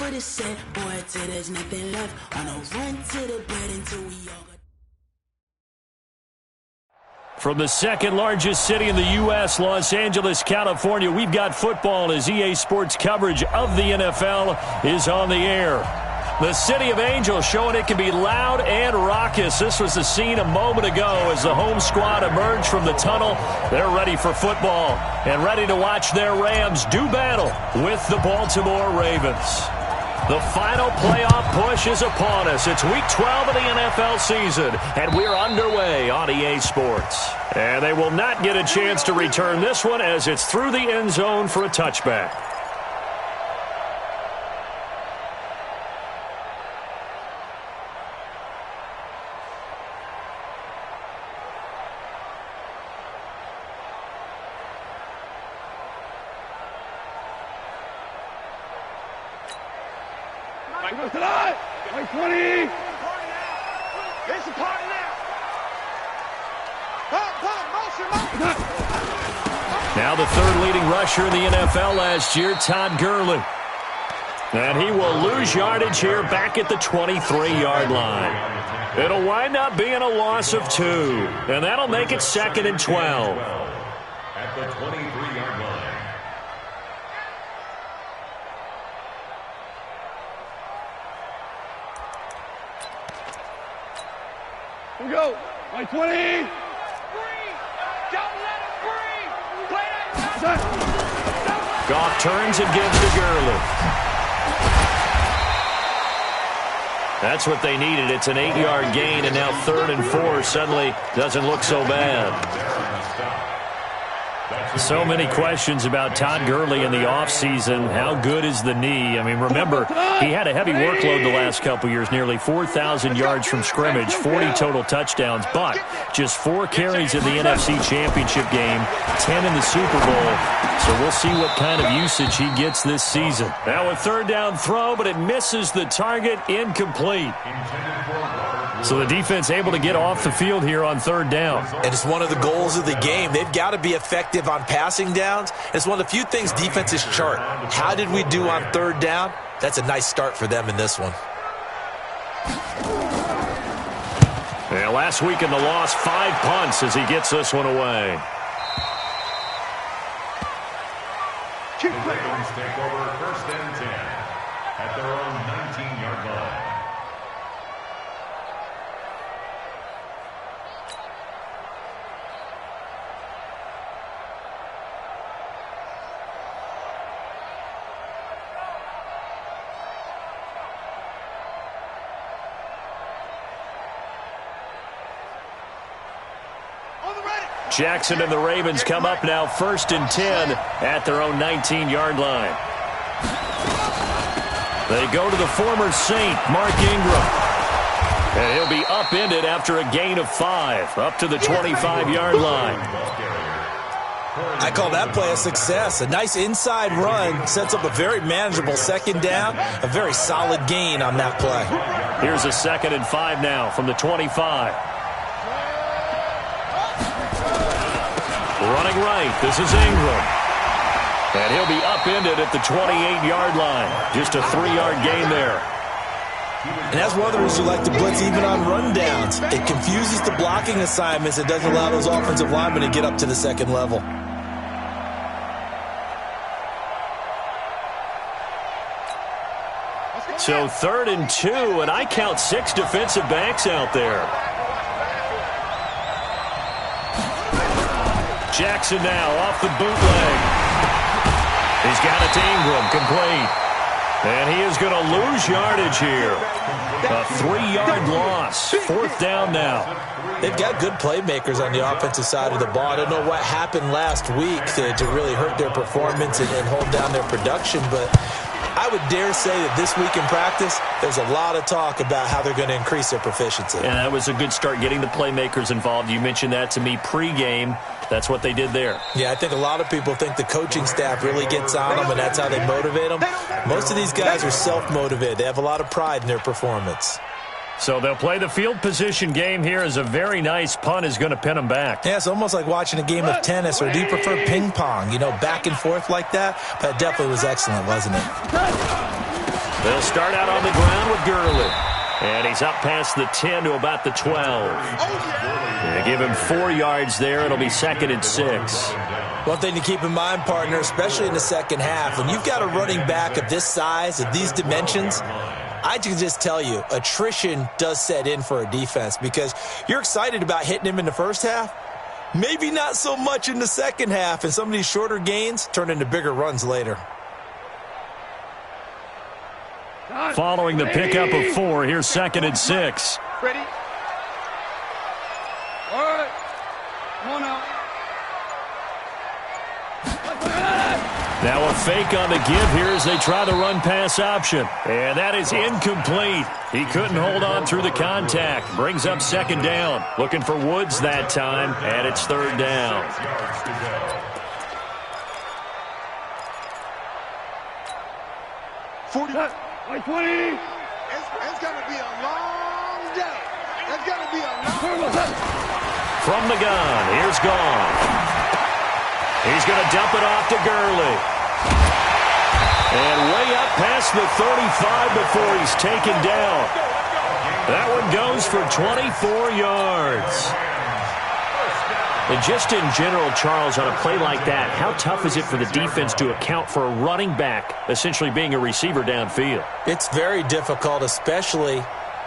for the set, boy, till there's nothing left. On a run to the bed until we all got. From the second largest city in the U.S., Los Angeles, California, we've got football as EA Sports coverage of the NFL is on the air. The City of Angels showing it can be loud and raucous. This was the scene a moment ago as the home squad emerged from the tunnel. They're ready for football and ready to watch their Rams do battle with the Baltimore Ravens. The final playoff push is upon us. It's Week 12 of the NFL season, and we're underway on EA Sports. And they will not get a chance to return this one as it's through the end zone for a touchback. Tonight, 20. It's a party now. Motion. Now the third leading rusher in the NFL last year, Todd Gurley. And he will lose yardage here back at the 23-yard line. It'll wind up being a loss of 2, and that'll make it 2nd and 12. At the 23-yard line. Here we go. 20. Don't let him breathe. Play that. Goff turns and gives to Gurley. That's what they needed. It's an 8-yard gain, and now 3rd and 4 suddenly doesn't look so bad. So many questions about Todd Gurley in the offseason. How good is the knee? I mean, remember, he had a heavy workload the last couple years, nearly 4,000 yards from scrimmage, 40 total touchdowns, but just 4 carries in the NFC Championship game, 10 in the Super Bowl. So we'll see what kind of usage he gets this season. Now a 3rd down throw, but it misses the target, incomplete. So the defense able to get off the field here on 3rd down. And it's one of the goals of the game. They've got to be effective on passing downs. It's one of the few things defenses chart. How did we do on 3rd down? That's a nice start for them in this one. Yeah, last week in the loss, 5 punts as he gets this one away. The Ravens take over 1st and 10 at their own 19-yard line. Jackson and the Ravens come up now 1st and 10 at their own 19-yard line. They go to the former Saint, Mark Ingram. And he'll be upended after a gain of 5, up to the 25-yard line. I call that play a success. A nice inside run sets up a very manageable 2nd down, a very solid gain on that play. Here's a 2nd and 5 now from the 25. Running right, this is Ingram. And he'll be upended at the 28-yard line. Just a 3-yard gain there. And that's one of the reasons you like to blitz even on rundowns. It confuses the blocking assignments. It doesn't allow those offensive linemen to get up to the 2nd level. So 3rd and 2, and I count 6 defensive backs out there. Jackson now off the bootleg. He's got it to Ingram, complete. And he is going to lose yardage here. A 3-yard loss. 4th down now. They've got good playmakers on the offensive side of the ball. I don't know what happened last week to really hurt their performance and hold down their production, but I would dare say that this week in practice, there's a lot of talk about how they're going to increase their proficiency. And that was a good start, getting the playmakers involved. You mentioned that to me pregame. That's what they did there. Yeah, I think a lot of people think the coaching staff really gets on them, and that's how they motivate them. Most of these guys are self-motivated. They have a lot of pride in their performance. So they'll play the field position game here as a very nice punt is going to pin them back. Yeah, it's almost like watching a game of tennis, or do you prefer ping pong? You know, back and forth like that? But it definitely was excellent, wasn't it? They'll start out on the ground with Gurley. And he's up past the 10 to about the 12. They give him 4 yards there. It'll be 2nd and 6. One thing to keep in mind, partner, especially in the second half, when you've got a running back of this size, of these dimensions, I can just tell you, attrition does set in for a defense because you're excited about hitting him in the first half. Maybe not so much in the second half, and some of these shorter gains turn into bigger runs later. Following the pickup of 4, here's 2nd and 6. Ready? All right. Come on now. Now a fake on the give here as they try the run-pass option. And that is incomplete. He couldn't hold on through the contact. Brings up 2nd down. Looking for Woods that time, and it's 3rd down. 40. 20. It's going to be a long day. It's going to be a long day. From the gun, here's Goff. He's going to dump it off to Gurley. And way up past the 35 before he's taken down. That one goes for 24 yards. And just in general, Charles, on a play like that, how tough is it for the defense to account for a running back essentially being a receiver downfield? It's very difficult, especially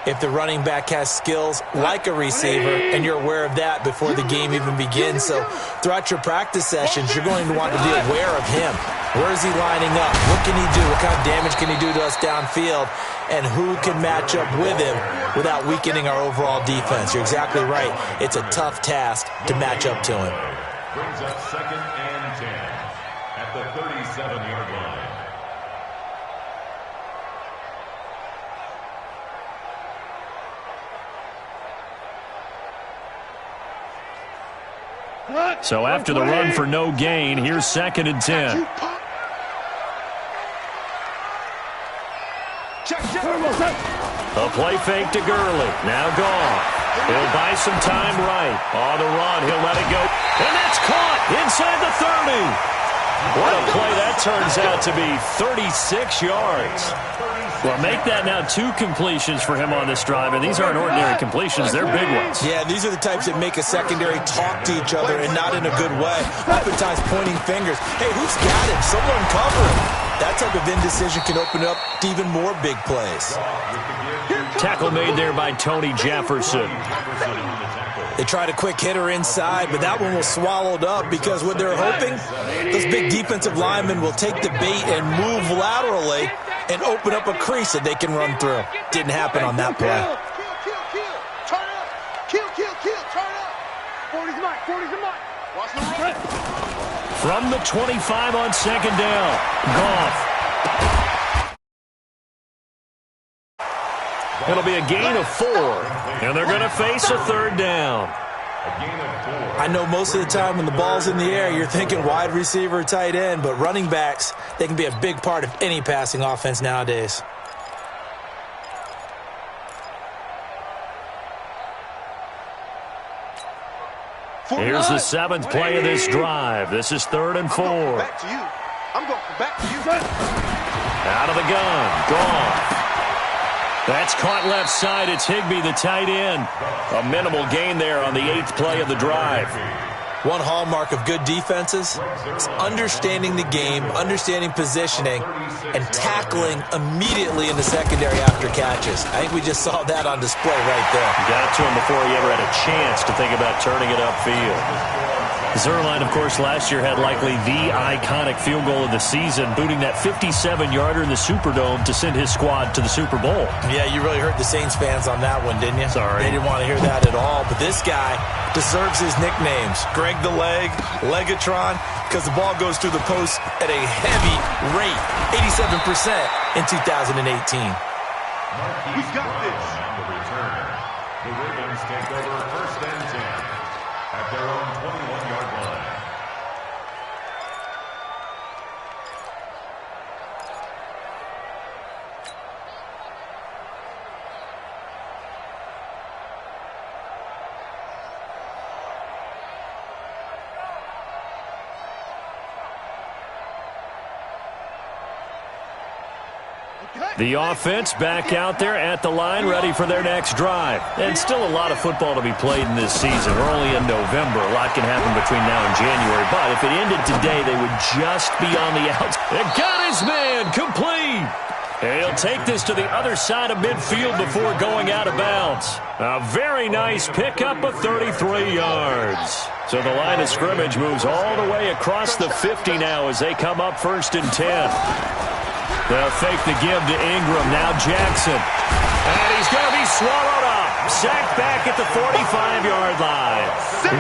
if the running back has skills like a receiver, and you're aware of that before the game even begins. So throughout your practice sessions, you're going to want to be aware of him. Where is he lining up? What can he do? What kind of damage can he do to us downfield? And who can match up with him without weakening our overall defense? You're exactly right. It's a tough task to match up to him. Brings up 2nd and 10 at the 37-yard line. So after the run for no gain, here's 2nd and 10. A play fake to Gurley. Now Goff. He'll buy some time right. On the run, he'll let it go. And that's caught inside the 30. What a play that turns out to be, 36 yards. Well, make that now 2 completions for him on this drive, and these aren't ordinary completions. They're big ones. Yeah, these are the types that make a secondary talk to each other and not in a good way. Oftentimes pointing fingers. Hey, who's got him? Someone cover him. That type of indecision can open up to even more big plays. Tackle made there by Tony Jefferson. They tried a quick hitter inside, but that one was swallowed up because what they're hoping, those big defensive linemen will take the bait and move laterally and open up a crease that they can run through. Didn't happen on that play. Turn up. Kill. Turn up. 40's the mark. 40's the mark. Watch the run. From the 25 on 2nd down, Goff. It'll be a gain of 4, and they're going to face a 3rd down. I know most of the time when the ball's in the air, you're thinking wide receiver, tight end, but running backs, they can be a big part of any passing offense nowadays. Here's the 7th play of this drive. This is 3rd and 4. Back to you. I'm going back to you. Out of the gun, Goff. That's caught left side. It's Higbee, the tight end. A minimal gain there on the 8th play of the drive. One hallmark of good defenses is understanding the game, understanding positioning, and tackling immediately in the secondary after catches. I think we just saw that on display right there. Got it to him before he ever had a chance to think about turning it upfield. Zuerlein, of course, last year had likely the iconic field goal of the season, booting that 57-yarder in the Superdome to send his squad to the Super Bowl. Yeah, you really hurt the Saints fans on that one, didn't you? Sorry. They didn't want to hear that at all. But this guy deserves his nicknames. Greg the Leg, Legatron, because the ball goes through the post at a heavy rate, 87% in 2018. We got this. On the return, the Ravens take over 1st and 10 at their own 21-yard line. Okay. The offense back out there at the line, ready for their next drive. And still a lot of football to be played in this season. We're only in November. A lot can happen between now and January. But if it ended today, they would just be on the outs. And got his man complete. And he'll take this to the other side of midfield before going out of bounds. A very nice pickup of 33 yards. So the line of scrimmage moves all the way across the 50 now as they come up 1st and 10. They'll fake the give to Ingram. Now Jackson. And he's going to be swallowed up. Sacked back at the 45-yard line.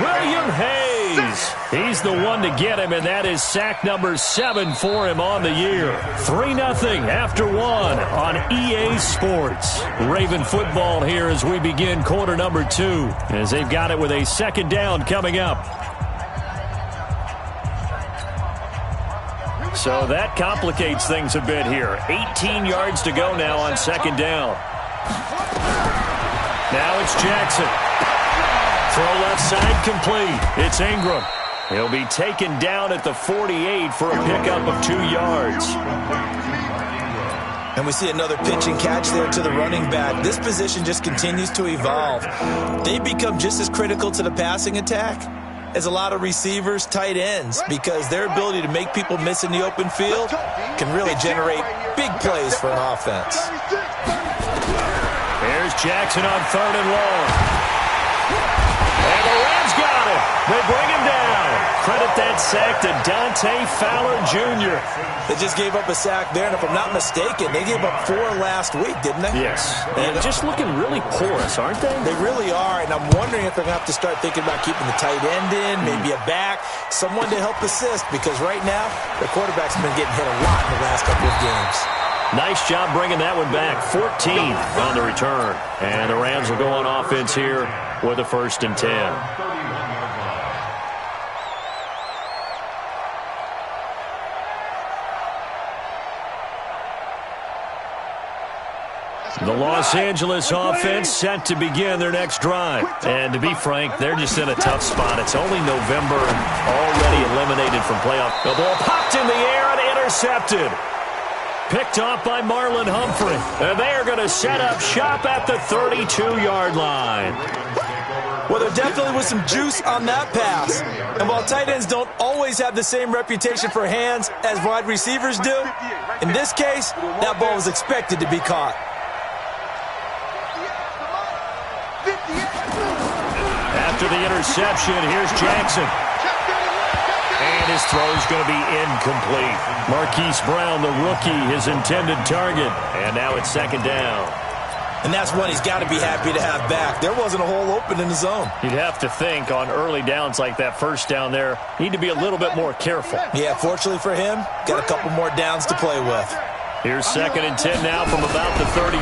William Hayes. He's the one to get him, and that is sack number 7 for him on the year. 3-0 after 1 on EA Sports. Raven football here as we begin quarter number 2, as they've got it with a 2nd down coming up. So that complicates things a bit here. 18 yards to go now on 2nd down. Now it's Jackson. Throw left side complete. It's Ingram. He'll be taken down at the 48 for a pickup of 2 yards. And we see another pitch and catch there to the running back. This position just continues to evolve. They become just as critical to the passing attack as a lot of receivers, tight ends, because their ability to make people miss in the open field can really generate big plays for an offense. Here's Jackson on 3rd and long. And the Rams got it. They bring him down. Credit that sack to Dante Fowler Jr. They just gave up a sack there, and if I'm not mistaken, they gave up 4 last week, didn't they? Yes. And just looking really porous, aren't they? They really are, and I'm wondering if they're going to have to start thinking about keeping the tight end in, maybe a back, someone to help assist, because right now, their quarterback's been getting hit a lot in the last couple of games. Nice job bringing that one back. 14 on the return. And the Rams will go on offense here with a 1st and 10. The Los Angeles offense set to begin their next drive. And to be frank, they're just in a tough spot. It's only November and already eliminated from playoff. The ball popped in the air and intercepted. Picked off by Marlon Humphrey. And they are going to set up shop at the 32-yard line. Well, there definitely was some juice on that pass. And while tight ends don't always have the same reputation for hands as wide receivers do, in this case, that ball was expected to be caught. After the interception, here's Jackson. And his throw's going to be incomplete. Marquise Brown, the rookie, his intended target. And now it's 2nd down. And that's one he's got to be happy to have back. There wasn't a hole open in the zone. You'd have to think on early downs like that 1st down there, need to be a little bit more careful. Yeah, fortunately for him, got a couple more downs to play with. Here's 2nd and 10 now from about the 32.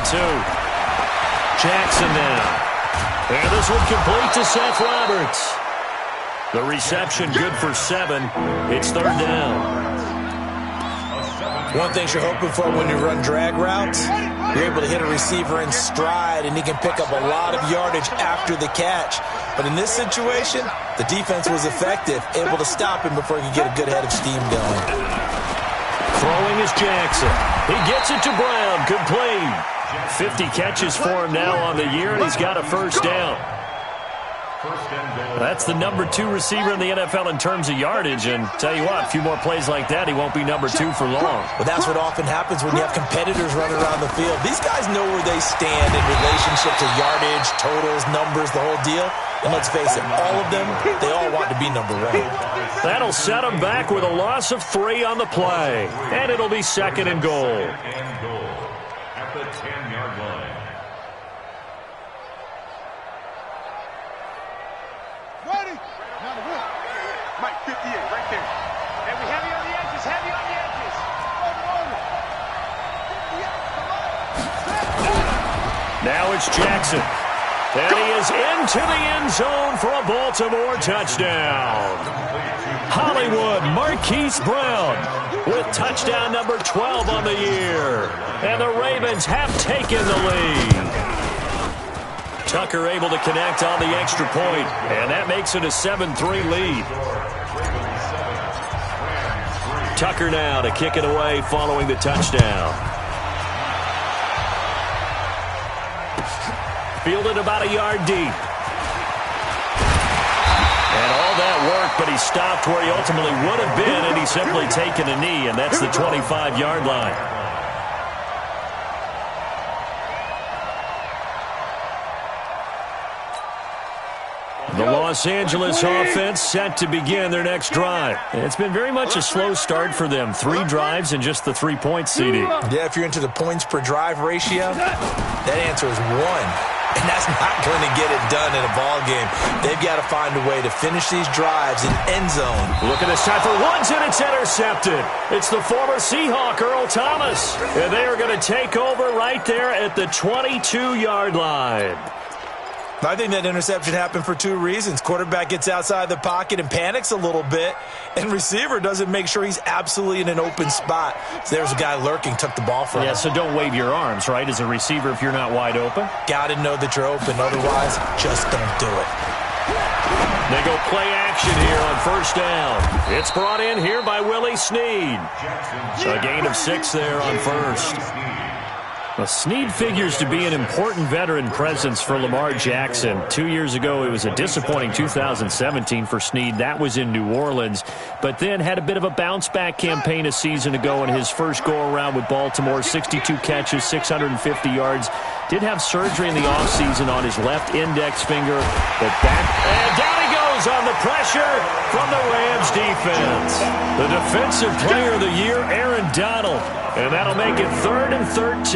Jackson now. And this one complete to Seth Roberts. The reception good for 7. It's 3rd down. One thing you're hoping for when you run drag routes, you're able to hit a receiver in stride, and he can pick up a lot of yardage after the catch. But in this situation, the defense was effective, able to stop him before he could get a good head of steam going. Throwing is Jackson. He gets it to Brown. Complete. 50 catches for him now on the year, and he's got a 1st down. That's the number 2 receiver in the NFL in terms of yardage, and tell you what, a few more plays like that, he won't be number 2 for long. Well, that's what often happens when you have competitors running around the field. These guys know where they stand in relationship to yardage, totals, numbers, the whole deal. And let's face it, all of them, they all want to be number 1. That'll set them back with a loss of 3 on the play, and it'll be 2nd and goal. At the 10-yard line. Ready? Now the win. Mike 58 right there. And we heavy on the edges, heavy on the edges. Now it's Jackson. And he is into the end zone for a Baltimore touchdown. Hollywood Marquise Brown with touchdown number 12 on the year. And the Ravens have taken the lead. Tucker able to connect on the extra point, and that makes it a 7-3 lead. Tucker now to kick it away following the touchdown. fielded about a yard deep. And all that work, but he stopped where he ultimately would have been, and he's simply taken a knee, and that's the 25-yard line. The Los Angeles offense set to begin their next drive. It's been very much a slow start for them. 3 drives and just the 3-point CD. Yeah, if you're into the points per drive ratio, that answer is 1. And that's not going to get it done in a ball game. They've got to find a way to finish these drives in end zone. Look at this time for Woods, and it's intercepted. It's the former Seahawk, Earl Thomas. And they are going to take over right there at the 22-yard line. I think that interception happened for 2 reasons. Quarterback gets outside the pocket and panics a little bit, and receiver doesn't make sure he's absolutely in an open spot. So there's a guy lurking, took the ball from him. Yeah, so don't wave your arms, right, as a receiver if you're not wide open. Got to know that you're open. Otherwise, just don't do it. They go play action here on first down. It's brought in here by Willie Snead. So a gain of 6 there on first. Well, Snead figures to be an important veteran presence for Lamar Jackson. 2 years ago, it was a disappointing 2017 for Snead. That was in New Orleans. But then had a bit of a bounce-back campaign a season ago in his first go-around with Baltimore. 62 catches, 650 yards. Did have surgery in the offseason on his left index finger. But and down he goes on the pressure from the Rams defense. The defensive player of the year, Aaron Donald. And that'll make it 3rd and 13.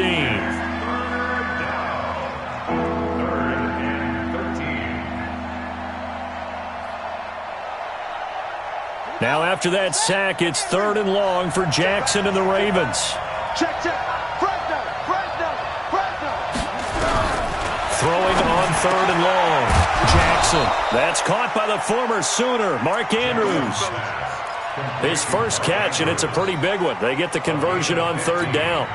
Now after that sack, it's 3rd and long for Jackson and the Ravens. Check. Fresno. Throwing on 3rd and long. Jackson. That's caught by the former Sooner, Mark Andrews. His first catch, and it's a pretty big one. They get the conversion on 3rd down.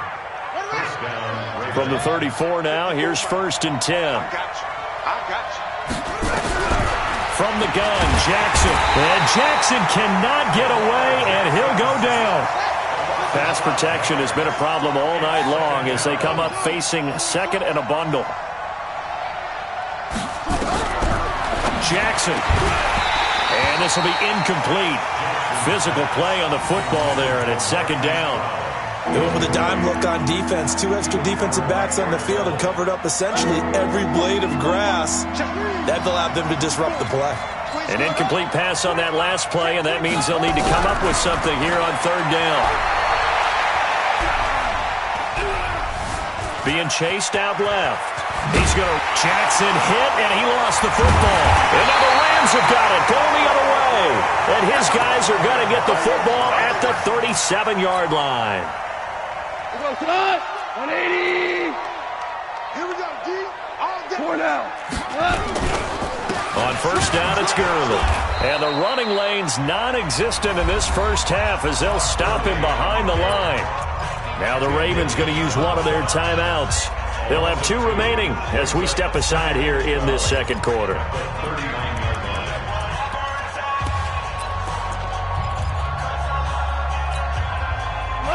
From the 34 now, here's 1st and 10. I got you. From the gun, Jackson. And Jackson cannot get away, and he'll go down. Pass protection has been a problem all night long as they come up facing 2nd and a bundle. Jackson. And this will be incomplete. Physical play on the football there, and it's 2nd down. Going with a dime look on defense. 2 extra defensive backs on the field and covered up essentially every blade of grass. That allowed them to disrupt the play. An incomplete pass on that last play, and that means they'll need to come up with something here on 3rd down. Being chased out left. He's going to Jackson hit, and he lost the football. And now the Rams have got it, going the other way. And his guys are going to get the football at the 37-yard line. Here we go, tonight. 180. Here we go, D. All day. 4 down. On first down, it's Gurley. And the running lane's non-existent in this first half as they'll stop him behind the line. Now the Ravens going to use one of their timeouts. They'll have 2 remaining as we step aside here in this 2nd quarter.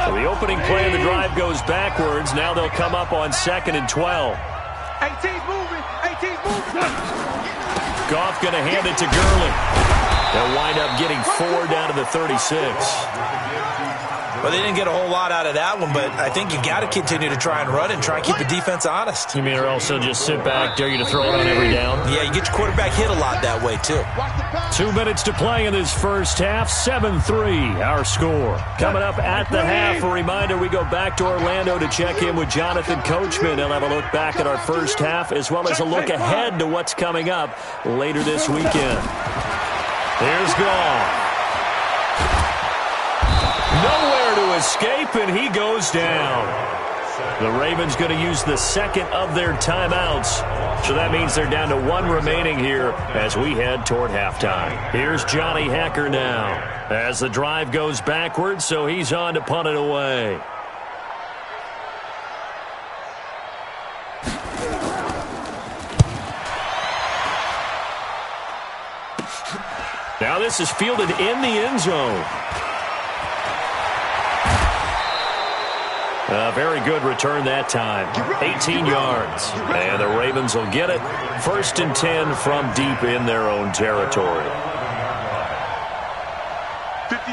So the opening play of the drive goes backwards. Now they'll come up on 2nd and 12. 18's moving. Goff going to hand it to Gurley. They'll wind up getting 4 down to the 36. Well, they didn't get a whole lot out of that one, but I think you got to continue to try and run and try and keep the defense honest. You mean or else they'll just sit back, dare you to throw it on every down? Yeah, you get your quarterback hit a lot that way, too. 2 minutes to play in this first half. 7-3, our score. Coming up at the half, a reminder, we go back to Orlando to check in with Jonathan Coachman. He'll have a look back at our first half as well as a look ahead to what's coming up later this weekend. Here's Goff. Nowhere to escape, and he goes down. The Ravens going to use the 2nd of their timeouts. So that means they're down to 1 remaining here as we head toward halftime. Here's Johnny Hekker now as the drive goes backwards, so he's on to punt it away. Now this is fielded in the end zone. A very good return that time. 18 yards. And the Ravens will get it. 1st and 10 from deep in their own territory.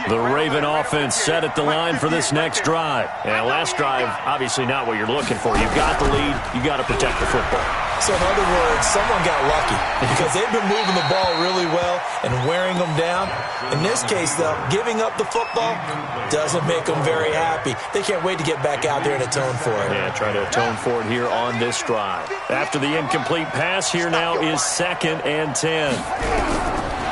The Raven offense set at the line for this next drive. And last drive, obviously not what you're looking for. You've got the lead. You've got to protect the football. So in other words, someone got lucky because they've been moving the ball really well and wearing them down. In this case, though, giving up the football doesn't make them very happy. They can't wait to get back out there and atone for it. Yeah, try to atone for it here on this drive. After the incomplete pass, here now is 2nd and 10.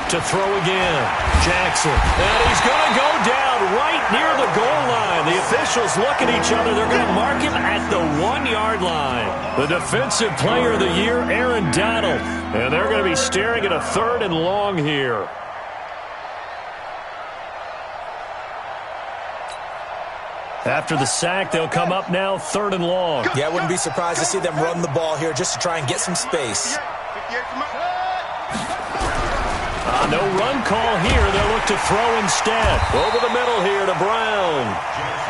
To throw again, Jackson. And he's going to go down right near the goal line. The officials look at each other. They're going to mark him at the 1-yard line. The Defensive Player of the Year, Aaron Donald. And they're going to be staring at a 3rd and long here. After the sack, they'll come up now 3rd and long. Yeah, I wouldn't be surprised to see them run the ball here just to try and get some space. No run call here. They'll look to throw instead. Over the middle here to Brown.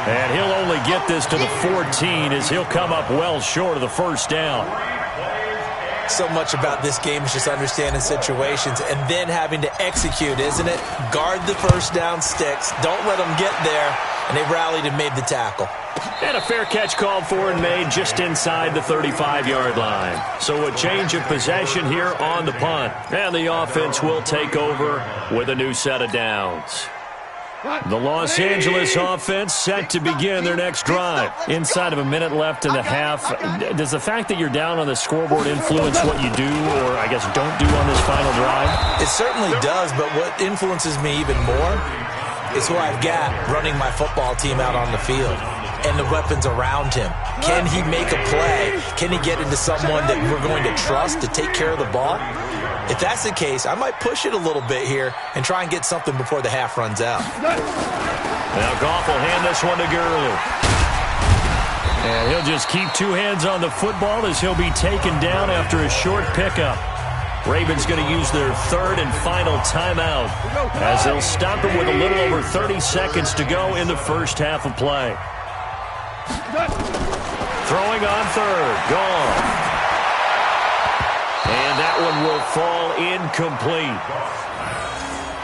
And he'll only get this to the 14 as he'll come up well short of the 1st down. So much about this game is just understanding situations and then having to execute, isn't it? Guard the 1st down sticks. Don't let them get there. And they rallied and made the tackle. And a fair catch called for and made just inside the 35-yard line. So a change of possession here on the punt. And the offense will take over with a new set of downs. The Los Angeles offense set to begin their next drive. Inside of a minute left in the half. Does the fact that you're down on the scoreboard influence what you do or, I guess, don't do on this final drive? It certainly does, but what influences me even more is who I've got running my football team out on the field and the weapons around him. Can he make a play? Can he get into someone that we're going to trust to take care of the ball? If that's the case, I might push it a little bit here and try and get something before the half runs out. Now Goff will hand this one to Gurley. And he'll just keep 2 hands on the football as he'll be taken down after a short pickup. Ravens going to use their 3rd and final timeout as they'll stop him with a little over 30 seconds to go in the first half of play. Throwing on 3rd. Gone. And that one will fall incomplete.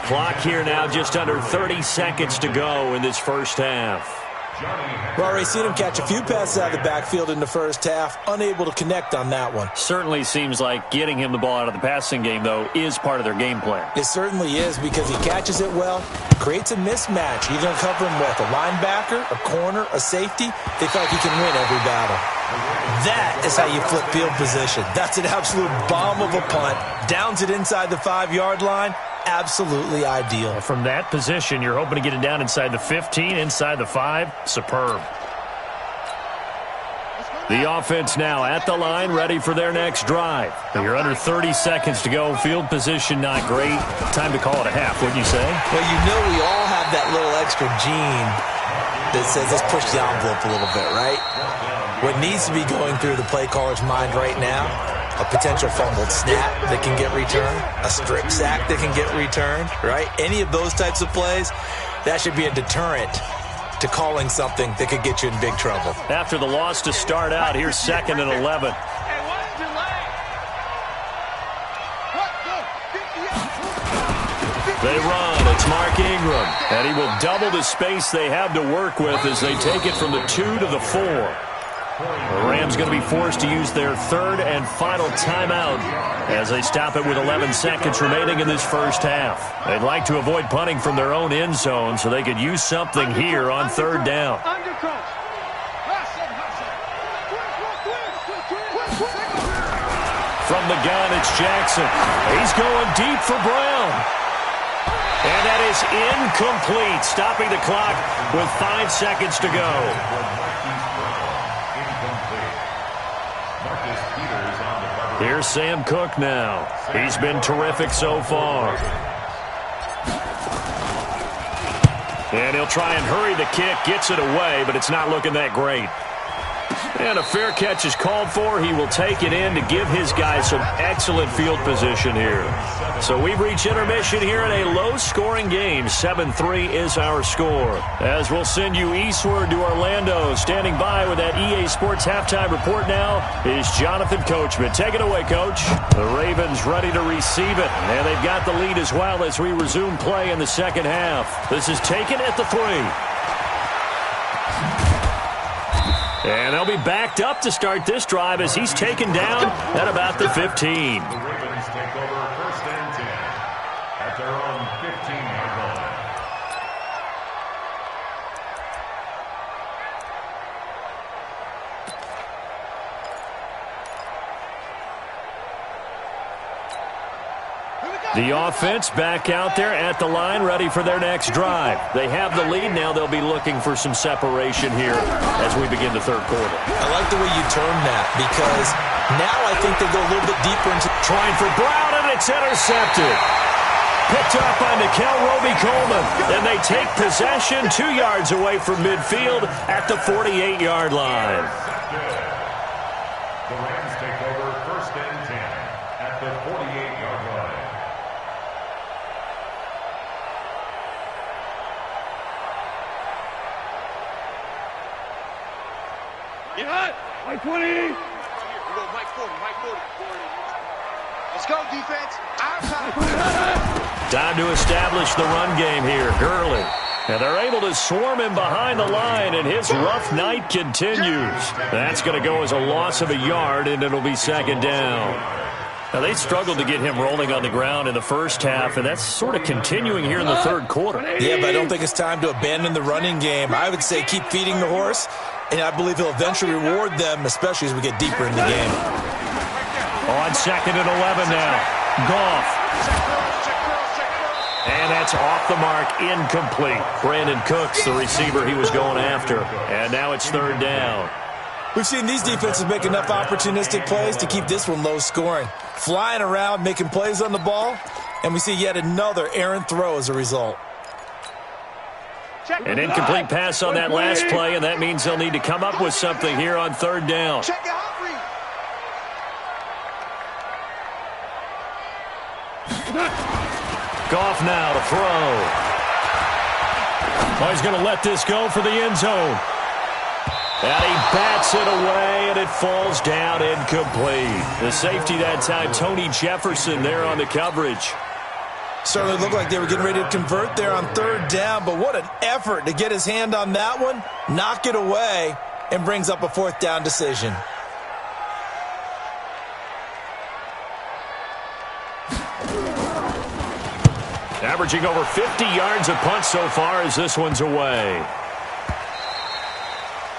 Clock here now just under 30 seconds to go in this first half. We've already seen him catch a few passes out of the backfield in the first half, unable to connect on that one. Certainly seems like getting him the ball out of the passing game, though, is part of their game plan. It certainly is because he catches it well, creates a mismatch. You're going to cover him with a linebacker, a corner, a safety. They feel like he can win every battle. That is how you flip field position. That's an absolute bomb of a punt. Downs it inside the 5-yard line. Absolutely ideal. From that position, you're hoping to get it down inside the 15, inside the 5. Superb. The offense now at the line, ready for their next drive. You're under 30 seconds to go. Field position not great. Time to call it a half, wouldn't you say? Well, you know we all have that little extra gene that says let's push the envelope a little bit, right? What needs to be going through the play caller's mind right now, a potential fumbled snap that can get returned, a strip sack that can get returned, right? Any of those types of plays, that should be a deterrent to calling something that could get you in big trouble. After the loss to start out, here's 2nd and 11. They run. It's Mark Ingram. And he will double the space they have to work with as they take it from the 2 to the 4. The Rams going to be forced to use their 3rd and final timeout as they stop it with 11 seconds remaining in this first half. They'd like to avoid punting from their own end zone so they could use something here on 3rd down. From the gun, it's Jackson. He's going deep for Brown. And that is incomplete, stopping the clock with 5 seconds to go. Here's Sam Cook now. He's been terrific so far. And he'll try and hurry the kick, gets it away, but it's not looking that great. And a fair catch is called for. He will take it in to give his guys some excellent field position here. So we've reached intermission here in a low-scoring game. 7-3 is our score. As we'll send you eastward to Orlando. Standing by with that EA Sports halftime report now is Jonathan Coachman. Take it away, Coach. The Ravens ready to receive it. And they've got the lead as well as we resume play in the second half. This is taken at the 3. And they'll be backed up to start this drive as he's taken down at about the 15. The Ravens take over first and 10 at their own 15-yard line. The offense back out there at the line, ready for their next drive. They have the lead. Now they'll be looking for some separation here as we begin the third quarter. I like the way you term that because now I think they go a little bit deeper into... Trying for Brown, and it's intercepted. Picked up by Nikel Roby-Coleman. And they take possession 2 yards away from midfield at the 48-yard line. The Rams take over first and 10 at the 48-yard line. Mike 20. We go Mike 40, Mike 40. Let's go, defense. Outside. Time to establish the run game here. Gurley. And they're able to swarm him behind the line, and his rough night continues. That's going to go as a loss of a yard, and it'll be second down. Now, they struggled to get him rolling on the ground in the first half, and that's sort of continuing here in the third quarter. Yeah, but I don't think it's time to abandon the running game. I would say keep feeding the horse, and I believe he'll eventually reward them, especially as we get deeper in the game. On second and 11 now. Goff. And that's off the mark, incomplete. Brandon Cooks, the receiver he was going after. And now it's third down. We've seen these defenses make enough opportunistic plays to keep this one low scoring. Flying around, making plays on the ball, and we see yet another errant throw as a result. An incomplete pass on that last play, and that means they'll need to come up with something here on third down. Goff now to throw. Oh, he's going to let this go for the end zone. And he bats it away, and it falls down incomplete. The safety that time, Tony Jefferson, there on the coverage. Certainly looked like they were getting ready to convert there on third down, but what an effort to get his hand on that one, knock it away, and brings up a fourth down decision. Averaging over 50 yards a punt so far as this one's away.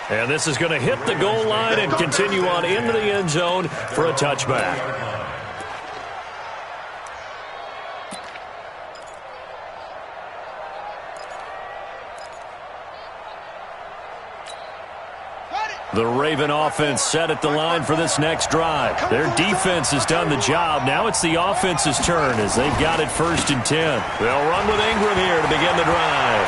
And this is going to hit the goal line and continue on into the end zone for a touchback. The Raven offense set at the line for this next drive. Their defense has done the job. Now it's the offense's turn as they've got it first and 10. They'll run with Ingram here to begin the drive.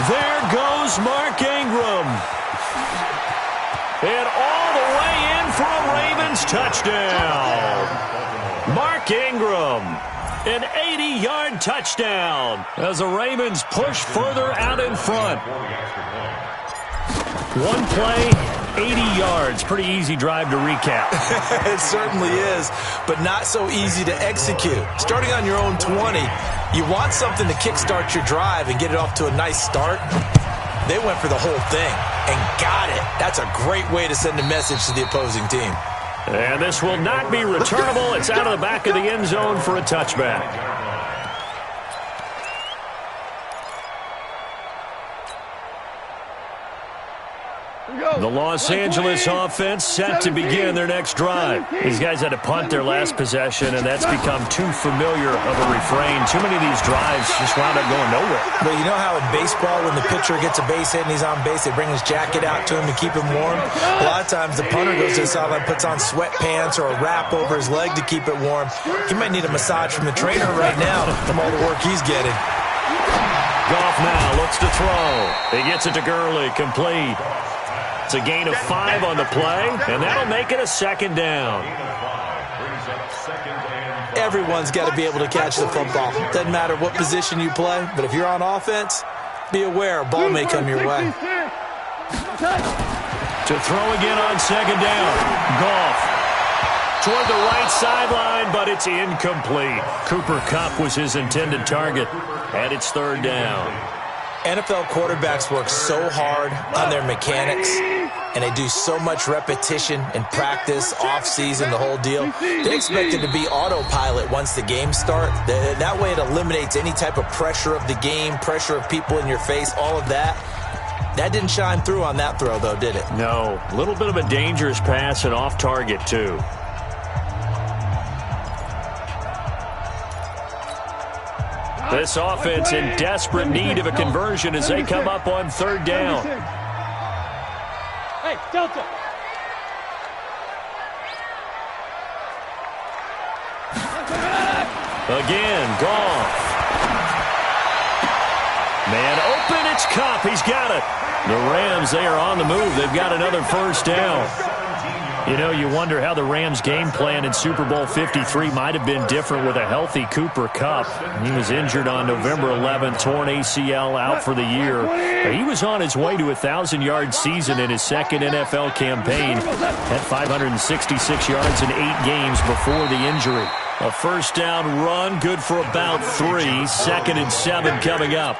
There goes Mark Ingram. And all the way in for a Ravens touchdown. Mark Ingram. An 80-yard touchdown as the Ravens push further out in front. One play, 80 yards. Pretty easy drive to recap. It certainly is, but not so easy to execute. Starting on your own 20, you want something to kickstart your drive and get it off to a nice start. They went for the whole thing and got it. That's a great way to send a message to the opposing team. And this will not be returnable. It's out of the back of the end zone for a touchback. The Los Angeles offense set to begin their next drive. These guys had to punt their last possession, and that's become too familiar of a refrain. Too many of these drives just wound up going nowhere. But you know how in baseball, when the pitcher gets a base hit and he's on base, they bring his jacket out to him to keep him warm? A lot of times the punter goes to the sideline, puts on sweatpants or a wrap over his leg to keep it warm. He might need a massage from the trainer right now from all the work he's getting. Goff now looks to throw. He gets it to Gurley, complete. It's a gain of 5 on the play, and that'll make it a second down. Everyone's got to be able to catch the football. Doesn't matter what position you play, but if you're on offense, be aware a ball may come your way. To throw again on second down. Goff toward the right sideline, but it's incomplete. Cooper Kupp was his intended target, and it's third down. NFL quarterbacks work so hard on their mechanics, and they do so much repetition in practice, off-season, the whole deal. They expect it to be autopilot once the games start. That way it eliminates any type of pressure of the game, pressure of people in your face, all of that. That didn't shine through on that throw, though, did it? No. A little bit of a dangerous pass and off target, too. This offense in desperate need of a conversion as they come up on third down. Hey, Delta. Again, Goff. Man open, it's Kupp. He's got it. The Rams, they are on the move. They've got another first down. You know, you wonder how the Rams' game plan in Super Bowl 53 might have been different with a healthy Cooper Kupp. He was injured on November 11th, torn ACL, out for the year. He was on his way to a 1,000-yard season in his second NFL campaign at 566 yards in 8 games before the injury. A first down run, good for about 3. 2nd and 7 coming up.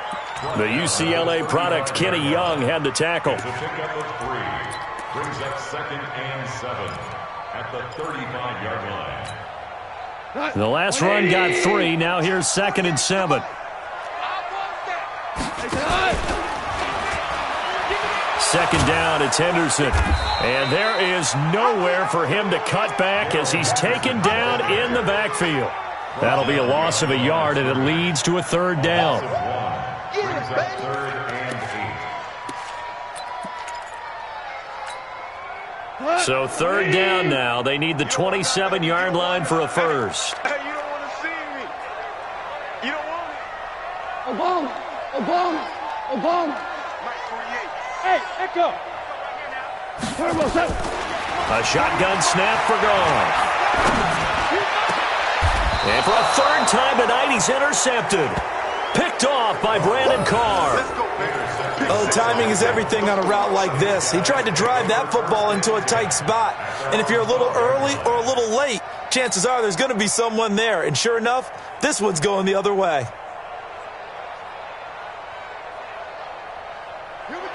The UCLA product, Kenny Young, had the tackle. Brings up 2nd and 7 at the 35-yard line. The last run got 3. Now here's 2nd and 7. Second down, it's Henderson. And there is nowhere for him to cut back as he's taken down in the backfield. That'll be a loss of a yard, and it leads to a third down. Brings up 3rd and 8. So third down now. They need the 27-yard line for a first. Hey, you don't want to see me. You don't want it. Obama. Mike 48. Hey, Echo. Turbo 7. A shotgun snap for Goff. And for a third time tonight, he's intercepted. Picked off by Brandon Carr. Oh, timing is everything on a route like this. He tried to drive that football into a tight spot. And if you're a little early or a little late, chances are there's going to be someone there. And sure enough, this one's going the other way.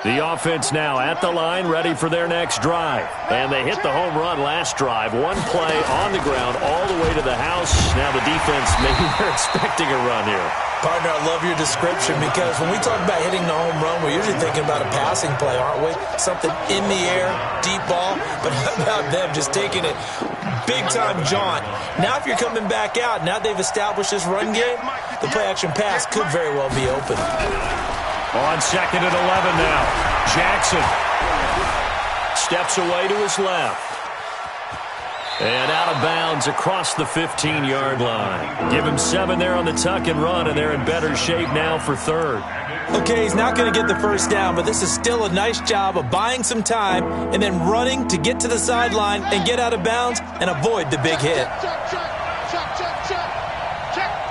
The offense now at the line, ready for their next drive. And they hit the home run last drive. One play on the ground all the way to the house. Now the defense, maybe they're expecting a run here. Partner, I love your description because when we talk about hitting the home run, we're usually thinking about a passing play, aren't we? Something in the air, deep ball. But how about them just taking it big-time jaunt? Now if you're coming back out, now they've established this run game, the play-action pass could very well be open. On 2nd and 11 now. Jackson steps away to his left. And out of bounds across the 15-yard line. Give him 7 there on the tuck and run, and they're in better shape now for third. Okay, he's not going to get the first down, but this is still a nice job of buying some time and then running to get to the sideline and get out of bounds and avoid the big hit.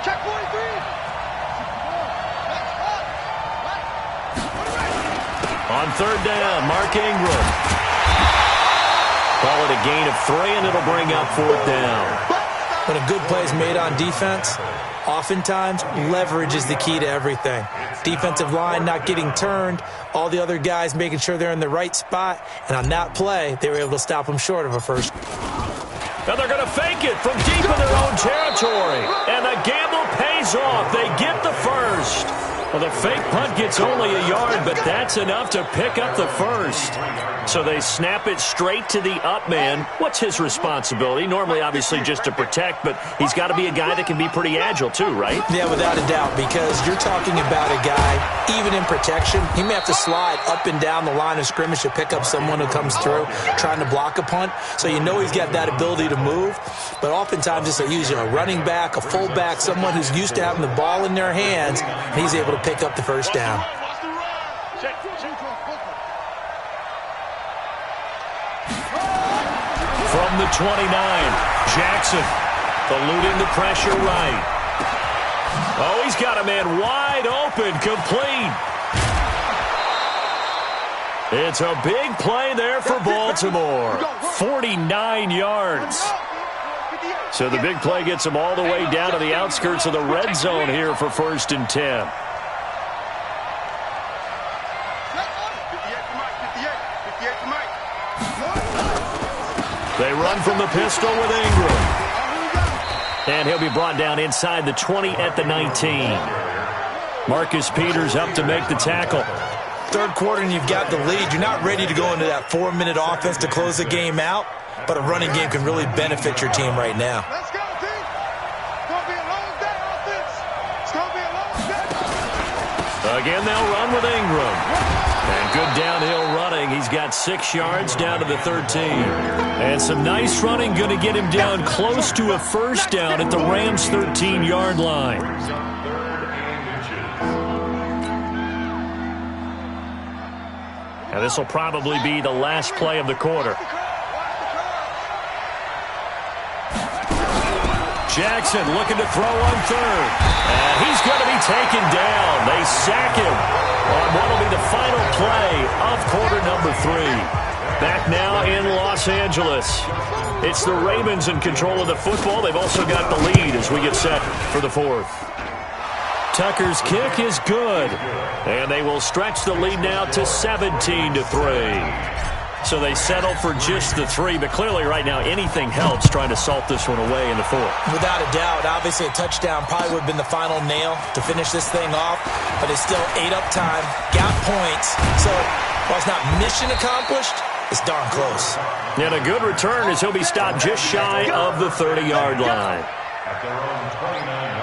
Check 43. On third down, Mark Ingram. Call it a gain of 3, and it'll bring up 4th down. When a good play is made on defense, oftentimes leverage is the key to everything. Defensive line not getting turned, all the other guys making sure they're in the right spot, and on that play, they were able to stop them short of a first. Now they're going to fake it from deep in their own territory, and the gamble pays off. They get the first. Well, the fake punt gets only a yard, but that's enough to pick up the first. So they snap it straight to the up man. What's his responsibility? Normally, obviously, just to protect, but he's got to be a guy that can be pretty agile too, right? Yeah, without a doubt, because you're talking about a guy, even in protection, he may have to slide up and down the line of scrimmage to pick up someone who comes through trying to block a punt. So you know he's got that ability to move, but oftentimes it's usually a running back, a fullback, someone who's used to having the ball in their hands, and he's able to pick up the first down. From the 29, Jackson eluding the pressure right. Oh, he's got a man wide open, complete. It's a big play there for Baltimore. 49 yards. So the big play gets them all the way down to the outskirts of the red zone here for 1st and 10. They run from the pistol with Ingram. And he'll be brought down inside the 20 at the 19. Marcus Peters up to make the tackle. Third quarter and you've got the lead. You're not ready to go into that 4-minute offense to close the game out, but a running game can really benefit your team right now. Let's go, team. It's going to be a long day, offense. It's going to be a long day. Again, they'll run with Ingram. And good downhill running. He's got 6 yards down to the 13. And some nice running, going to get him down close to a first down at the Rams' 13-yard line. Now this will probably be the last play of the quarter. Jackson looking to throw on third. And he's going to be taken down. They sack him on what will be the final play of quarter number 3. Back now in Los Angeles. It's the Ravens in control of the football. They've also got the lead as we get set for the 4th. Tucker's kick is good. And they will stretch the lead now to 17-3. So they settle for just the 3, but clearly right now anything helps trying to salt this one away in the 4th. Without a doubt, obviously a touchdown probably would have been the final nail to finish this thing off, but it's still 8 up time, got points. So while it's not mission accomplished, it's darn close. And a good return as he'll be stopped just shy of the 30-yard line. At their own 29-yard line.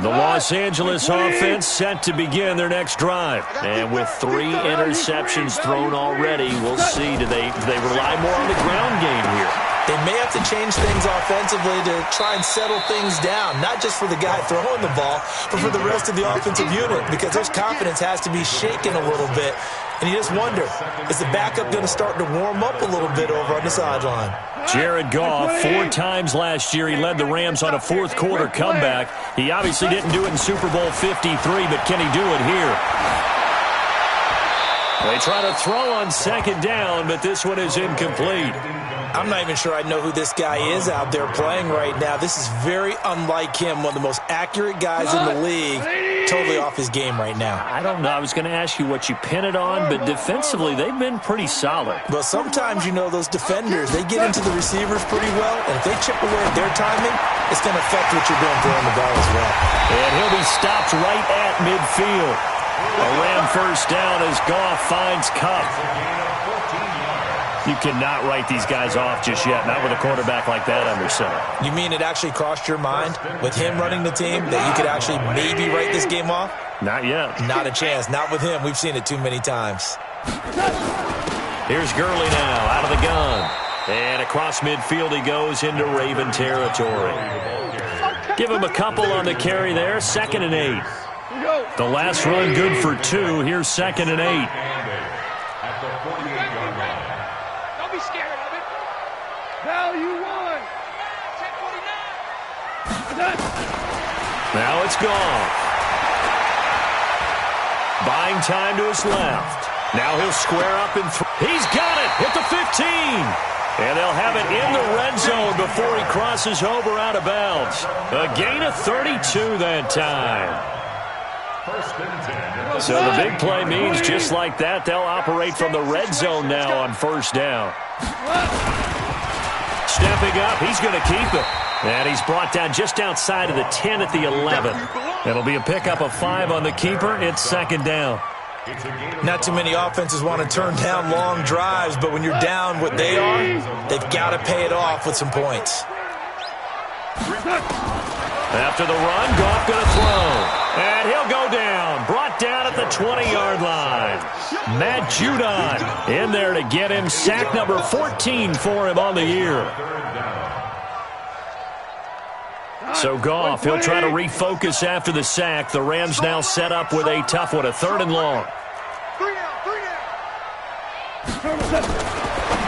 The Los Angeles offense set to begin their next drive. And with 3 interceptions thrown already, we'll see. Do they rely more on the ground game here? They may have to change things offensively to try and settle things down, not just for the guy throwing the ball, but for the rest of the offensive unit, because their confidence has to be shaken a little bit. And you just wonder, is the backup going to start to warm up a little bit over on the sideline? Jared Goff, 4 times last year, he led the Rams on a fourth-quarter comeback. He obviously didn't do it in Super Bowl 53, but can he do it here? They try to throw on 2nd down, but this one is incomplete. I'm not even sure I know who this guy is out there playing right now. This is very unlike him, one of the most accurate guys in the league. Totally off his game right now. I don't know. I was going to ask you what you pin it on, but defensively, they've been pretty solid. Well, sometimes, you know, those defenders, they get into the receivers pretty well, and if they chip away at their timing, it's going to affect what you're doing throwing the ball as well. And he'll be stopped right at midfield. A Ram first down as Goff finds Kupp. You cannot write these guys off just yet, not with a quarterback like that under center. You mean it actually crossed your mind with him running the team that you could actually maybe write this game off? Not yet. Not a chance. Not with him. We've seen it too many times. Here's Gurley now out of the gun. And across midfield he goes into Raven territory. Give him a couple on the carry there. 2nd and 8. The last run good for 2. Here's 2nd and 8. At the 48-yard line. Don't be scared of it. Value 1. Now it's gone. Buying time to his left. Now he'll square up and he's got it at the 15. And they'll have it in the red zone before he crosses over out of bounds. A gain of 32 that time. So the big play means just like that, they'll operate from the red zone now on 1st down. Stepping up, he's going to keep it. And he's brought down just outside of the 10 at the 11. It'll be a pickup of 5 on the keeper. It's second down. Not too many offenses want to turn down long drives, but when you're down what they are, they've got to pay it off with some points. After the run, Goff going to throw. And he'll go down. Brought down at the 20-yard line. Matt Judon in there to get him. Sack number 14 for him on the year. So Goff, he'll try to refocus after the sack. The Rams now set up with a tough one, a 3rd and long.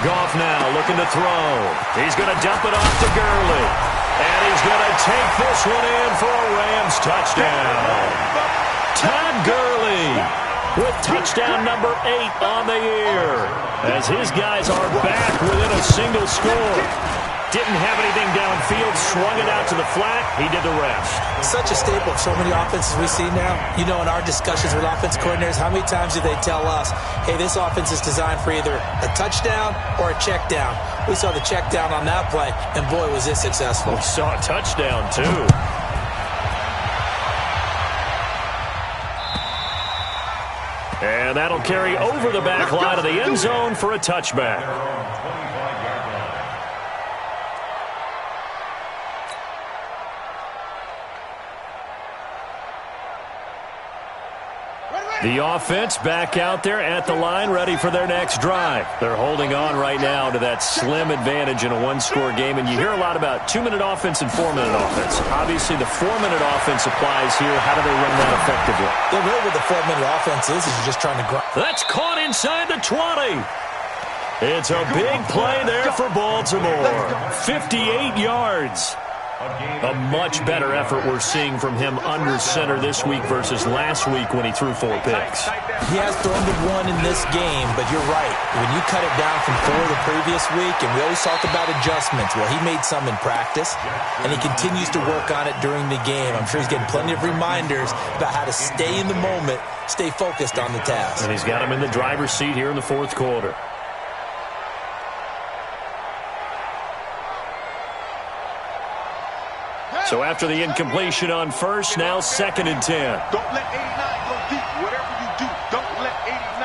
Goff now looking to throw. He's going to dump it off to Gurley. And he's going to take this one in for a Rams touchdown. Todd Gurley with touchdown number 8 on the year. As his guys are back within a single score. Didn't have anything downfield, swung it out to the flat. He did the rest. Such a staple of so many offenses we see now. You know, in our discussions with offense coordinators, how many times do they tell us, hey, this offense is designed for either a touchdown or a check down. We saw the check down on that play, and boy, was it successful. We saw a touchdown, too. And that'll carry over the back line of the end zone for a touchback. The offense back out there at the line, ready for their next drive. They're holding on right now to that slim advantage in a one-score game, and you hear a lot about 2-minute offense and 4-minute offense. Obviously, the 4-minute offense applies here. How do they run that effectively? Yeah, really what the 4-minute offense is you're just trying to grind. That's caught inside the 20. It's a big play there for Baltimore. 58 yards. A much better effort we're seeing from him under center this week versus last week when he threw 4 picks. He has thrown to 1 in this game, but you're right. When you cut it down from 4 the previous week, and we always talk about adjustments, well, he made some in practice, and he continues to work on it during the game. I'm sure he's getting plenty of reminders about how to stay in the moment, stay focused on the task. And he's got him in the driver's seat here in the 4th quarter. So after the incompletion on first, now 2nd and 10. Don't let 89 go deep. Whatever you do, don't let 89.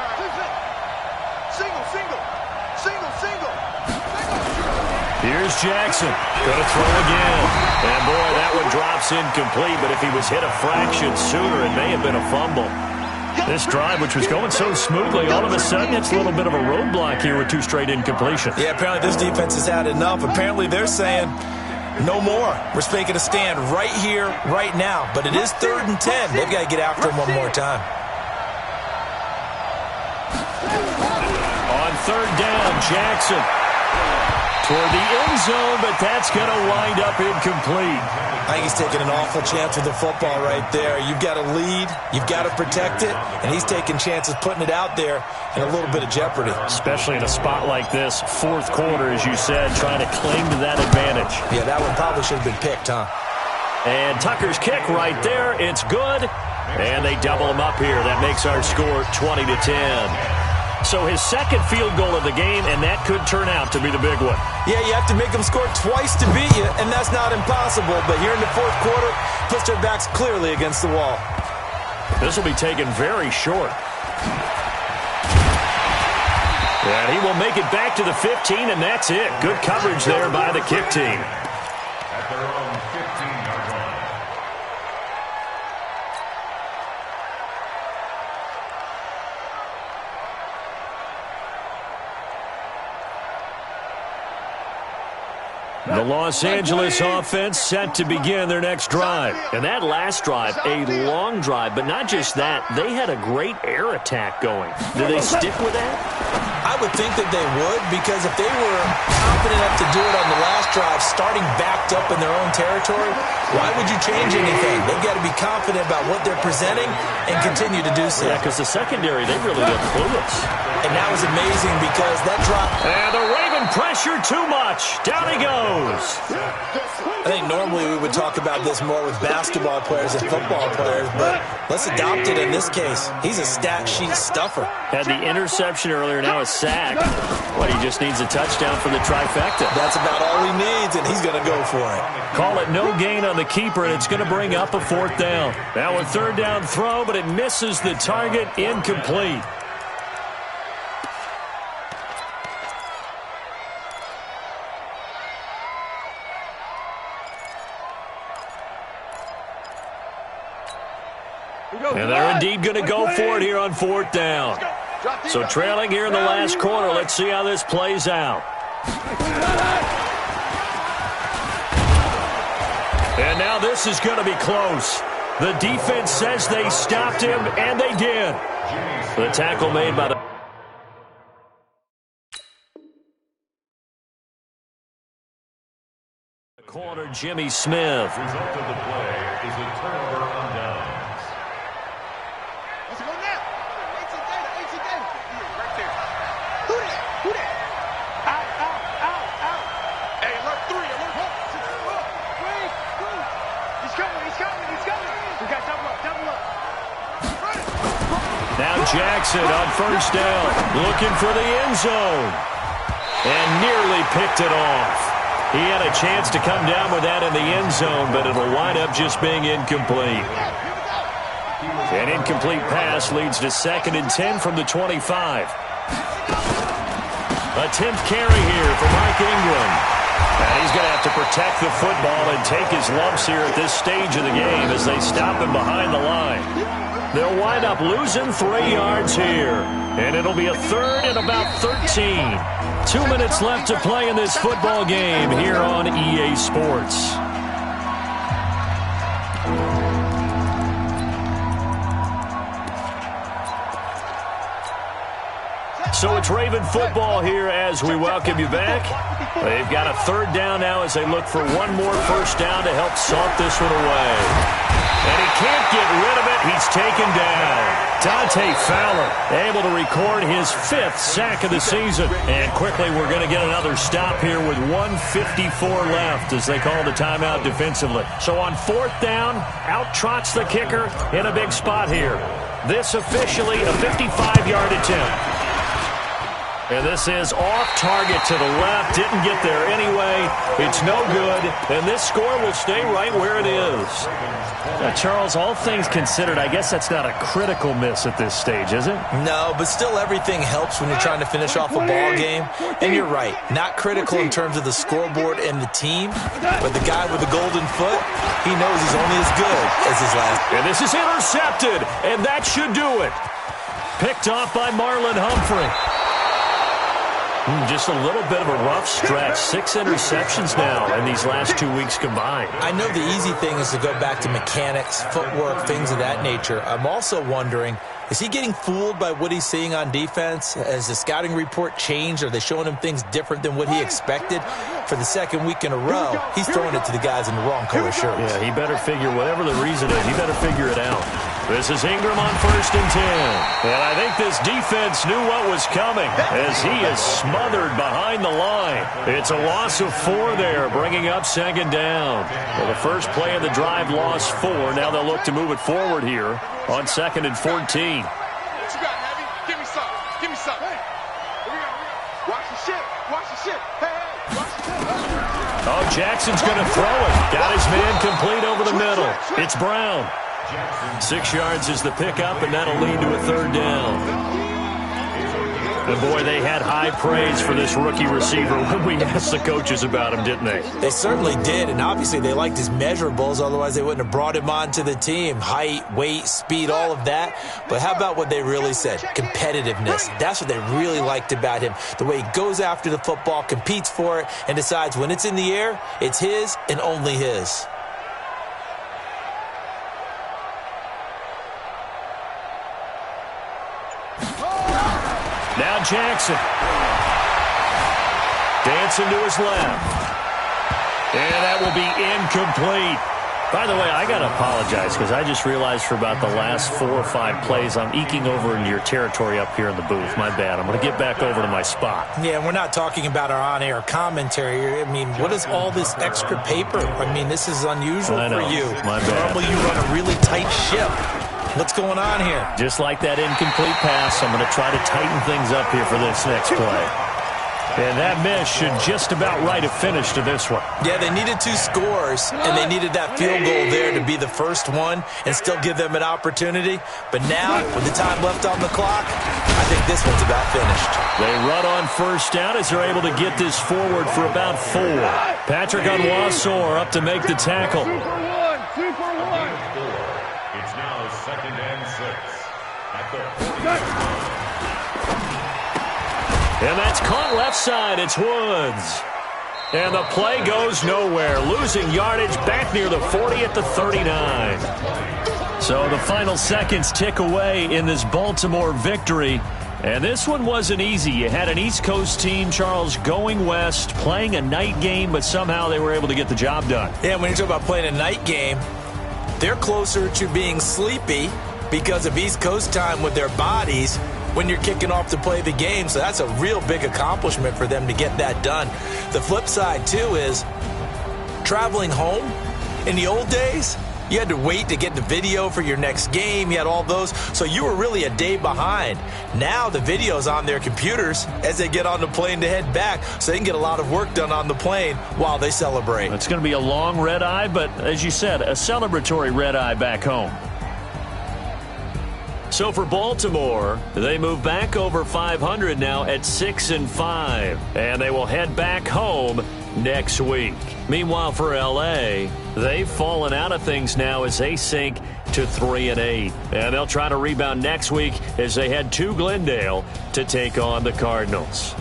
Single. Here's Jackson. Going to throw again. And boy, that one drops incomplete, but if he was hit a fraction sooner, it may have been a fumble. This drive, which was going so smoothly, all of a sudden it's a little bit of a roadblock here with 2 straight incompletions. Yeah, apparently this defense has had enough. Apparently they're saying, no more. We're making a stand right here, right now. But it is 3rd and 10. They've got to get after him one more time. On 3rd down, Jackson toward the end zone, but that's going to wind up incomplete. I think he's taking an awful chance with the football right there. You've got to lead, you've got to protect it, and he's taking chances putting it out there in a little bit of jeopardy. Especially in a spot like this, 4th quarter, as you said, trying to cling to that advantage. Yeah, that one probably should have been picked, huh? And Tucker's kick right there, it's good, and they double him up here. That makes our score 20-10. So his 2nd field goal of the game, and that could turn out to be the big one. Yeah, you have to make them score twice to beat you, and that's not impossible. But here in the 4th quarter, puts their backs clearly against the wall. This will be taken very short. And he will make it back to the 15, and that's it. Good coverage there by the kick team. At their own 15-yard line. The Los Angeles offense set to begin their next drive. And that last drive, a long drive, but not just that, they had a great air attack going. Do they stick with that? I would think that they would, because if they were confident enough to do it on the last drive, starting backed up in their own territory, why would you change anything? They've got to be confident about what they're presenting and continue to do so. Yeah, because the secondary, they really look clueless. And that was amazing because that drop. And the Raven pressure too much. Down he goes. I think normally we would talk about this more with basketball players and football players, but let's adopt it in this case. He's a stat sheet stuffer. Had the interception earlier, now a sack. What, he just needs a touchdown for the trifecta. That's about all he needs, and he's going to go for it. Call it no gain on the keeper, and it's going to bring up a 4th down. Now a 3rd down throw, but it misses the target. Incomplete. And they're indeed going to go for it here on 4th down. So trailing here in the last quarter. Let's see how this plays out. And now this is going to be close. The defense says they stopped him, and they did. The tackle made by the corner, Jimmy Smith. The result of the play is a turnover on downs. Let's go now. AT data. Right there. Who that? Out. Hey, alert 3, alert 4. He's coming. We got double up. Now Jackson on 1st down, looking for the end zone. And nearly picked it off. He had a chance to come down with that in the end zone, but it'll wind up just being incomplete. An incomplete pass leads to 2nd and 10 from the 25. A 10th carry here for Mike Ingram. And he's going to have to protect the football and take his lumps here at this stage of the game as they stop him behind the line. They'll wind up losing 3 yards here. And it'll be a 3rd and about 13. 2 minutes left to play in this football game here on EA Sports. So it's Raven football here as we welcome you back. They've got a 3rd down now as they look for one more 1st down to help salt this one away. And he can't get rid of it. He's taken down. Dante Fowler able to record his 5th sack of the season. And quickly we're going to get another stop here with 1:54 left as they call the timeout defensively. So on 4th down, out trots the kicker in a big spot here. This officially a 55-yard attempt. And this is off target to the left. Didn't get there anyway. It's no good. And this score will stay right where it is. Now, Charles, all things considered, I guess that's not a critical miss at this stage, is it? No, but still everything helps when you're trying to finish off a ball game. And you're right. Not critical in terms of the scoreboard and the team. But the guy with the golden foot, he knows he's only as good as his last. And this is intercepted. And that should do it. Picked off by Marlon Humphrey. Just a little bit of a rough stretch. 6 interceptions now in these last 2 weeks combined. I know the easy thing is to go back to mechanics, footwork, things of that nature. I'm also wondering, is he getting fooled by what he's seeing on defense? Has the scouting report changed? Are they showing him things different than what he expected? For the 2nd week in a row, he's throwing it to the guys in the wrong color shirts. Yeah, he better figure, whatever the reason is, he better figure it out. This is Ingram on 1st and 10. And I think this defense knew what was coming as he is smothered behind the line. It's a loss of 4 there, bringing up 2nd down. Well, the first play of the drive lost 4. Now they'll look to move it forward here on 2nd and 14. What you got, Heavy? Give me some. Hey. Watch the shit. Hey, watch the shit. Oh, Jackson's going to throw it. Got his man complete over the middle. It's Brown. 6 yards is the pickup, and that'll lead to a 3rd down. And boy, they had high praise for this rookie receiver when we asked the coaches about him, didn't they? They certainly did, and obviously they liked his measurables, otherwise they wouldn't have brought him onto the team. Height, weight, speed, all of that. But how about what they really said? Competitiveness. That's what they really liked about him. The way he goes after the football, competes for it, and decides when it's in the air, it's his and only his. Now Jackson. Dancing to his left. And that will be incomplete. By the way, I got to apologize because I just realized for about the last 4 or 5 plays, I'm eking over into your territory up here in the booth. My bad. I'm going to get back over to my spot. Yeah, and we're not talking about our on-air commentary. I mean, what is all this extra paper? I mean, this is unusual for you. My bad. Normally you run a really tight ship. What's going on here? Just like that incomplete pass, I'm going to try to tighten things up here for this next play. And that miss should just about right have finished to this one. Yeah, they needed 2 scores, and they needed that field goal there to be the first one and still give them an opportunity. But now, with the time left on the clock, I think this one's about finished. They run on first down as they're able to get this forward for about 4. Patrick Onwuasor up to make the tackle. Super one. It's now 2nd and 6 at the 40. And that's caught left side. It's Woods. And the play goes nowhere. Losing yardage back near the 40 at the 39. So the final seconds tick away in this Baltimore victory. And this one wasn't easy. You had an East Coast team, Charles, going west, playing a night game, but somehow they were able to get the job done. Yeah, when you talk about playing a night game, they're closer to being sleepy because of East Coast time with their bodies when you're kicking off to play the game. So that's a real big accomplishment for them to get that done. The flip side, too, is traveling home. In the old days, you had to wait to get the video for your next game. You had all those. So you were really a day behind. Now the video's on their computers as they get on the plane to head back, so they can get a lot of work done on the plane while they celebrate. It's going to be a long red eye, but as you said, a celebratory red eye back home. So for Baltimore, they move back over 500 now at 6-5, and they will head back home next week. Meanwhile, for LA, they've fallen out of things now as they sink to 3-8, and they'll try to rebound next week as they head to Glendale to take on the Cardinals.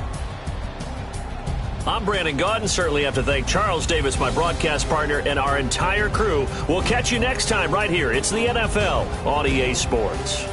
I'm Brandon Gaudin. Certainly have to thank Charles Davis, my broadcast partner, and our entire crew. We'll catch you next time right here. It's the NFL on EA Sports.